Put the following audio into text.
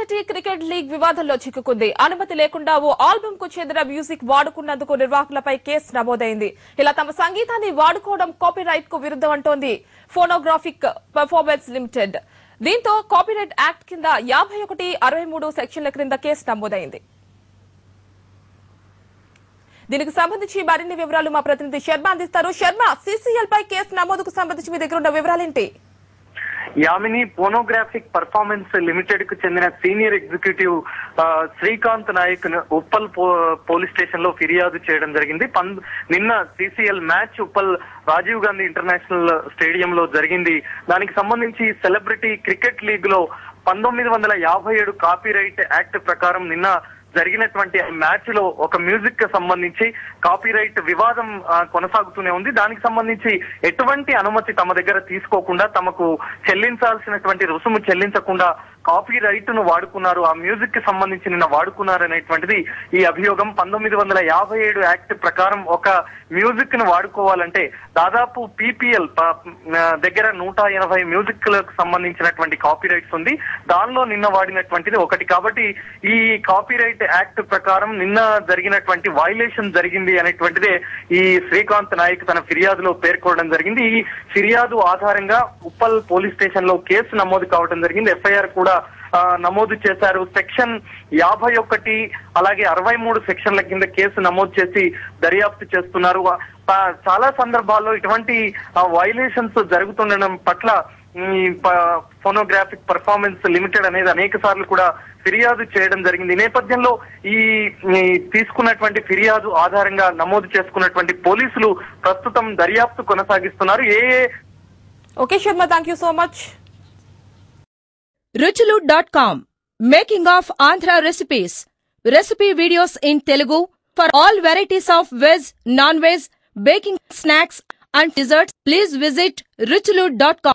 Celebrity cricket league వివాదంలో చిక్కుకుంది. అనుమతి లేకుండా ఓ ఆల్బమ్ కు చెందిన మ్యూజిక్ వాడుకున్నందుకు నిర్వాహకులపై కేసు నమోదైంది. ఇలా తమ సంగీతాన్ని వాడుకోవడం కాపీరైట్ కు విరుద్ధం అంటోంది ఫోనోగ్రాఫిక్ పర్ఫార్మెన్స్ లిమిటెడ్. దీంతో కాపీరైట్ యాక్ట్ కింద 51, 63 సెక్షన్ల క్రింద కేసు నమోదైంది. దీనికి సంబంధించి మరిన్ని వివరాలు మా ప్రతినిధి శర్మ అందిస్తారు. శర్మ, సీసీఎల్ పై కేసు నమోదుకు సంబంధించి మీ దగ్గర ఉన్న వివరాలేంటి? యామిని ఫోనోగ్రాఫిక్ పర్ఫార్మెన్స్ లిమిటెడ్ కు చెందిన senior executive Srikanth Nayak Uppal police station లో ఫిర్యాదు చేయడం జరిగింది. నిన్న CCL match Uppal Rajiv Gandhi international stadium లో జరిగింది. దానికి సంబంధించి సెలబ్రిటీ క్రికెట్ లీగ్ లో 1957 కాపీరైట్ యాక్ట్ ప్రకారం నిన్న జరిగినటువంటి మ్యాచ్ లో ఒక మ్యూజిక్ కి సంబంధించి కాపీరైట్ వివాదం కొనసాగుతూనే ఉంది. దానికి సంబంధించి ఎటువంటి అనుమతి తమ దగ్గర తీసుకోకుండా, తమకు చెల్లించాల్సినటువంటి రుసుము చెల్లించకుండా కాపీరైట్ ను వాడుకున్నారు, ఆ మ్యూజిక్ కి సంబంధించి నిన్న వాడుకున్నారు అనేటువంటిది ఈ అభియోగం. 1957 యాక్ట్ ప్రకారం ఒక మ్యూజిక్ ను వాడుకోవాలంటే దాదాపు పీపీఎల్ దగ్గర 180 మ్యూజిక్ లకు సంబంధించినటువంటి కాపీరైట్స్ ఉంది. దానిలో నిన్న వాడినటువంటిది ఒకటి. కాబట్టి ఈ కాపీరైట్ యాక్ట్ ప్రకారం నిన్న జరిగినటువంటి వైలేషన్ జరిగింది అనేటువంటిదే ఈ శ్రీకాంత్ నాయక్ తన ఫిర్యాదులో పేర్కొనడం జరిగింది. ఈ ఫిర్యాదు ఆధారంగా ఉప్పల్ పోలీస్ స్టేషన్ లో కేసు నమోదు కావడం జరిగింది. ఎఫ్ఐఆర్ కూడా నమోదు చేశారు. సెక్షన్ 51 అలాగే 63 సెక్షన్ల కింద కేసు నమోదు చేసి దర్యాప్తు చేస్తున్నారు. చాలా సందర్భాల్లో ఇటువంటి వైలేషన్స్ జరుగుతుండడం పట్ల ఈ ఫోనోగ్రాఫిక్ పర్ఫార్మెన్స్ లిమిటెడ్ అనేది అనేక సార్లు కూడా ఫిర్యాదు చేయడం జరిగింది. ఈ నేపథ్యంలో ఈ తీసుకున్నటువంటి ఫిర్యాదు ఆధారంగా నమోదు చేసుకున్నటువంటి పోలీసులు ప్రస్తుతం దర్యాప్తు కొనసాగిస్తున్నారు. Okay Sharma, thank you so much. Ruchulu.com, making of Andhra recipes. Recipe videos in Telugu for all varieties of veg, non-veg, baking snacks and desserts. Please visit Ruchulu.com.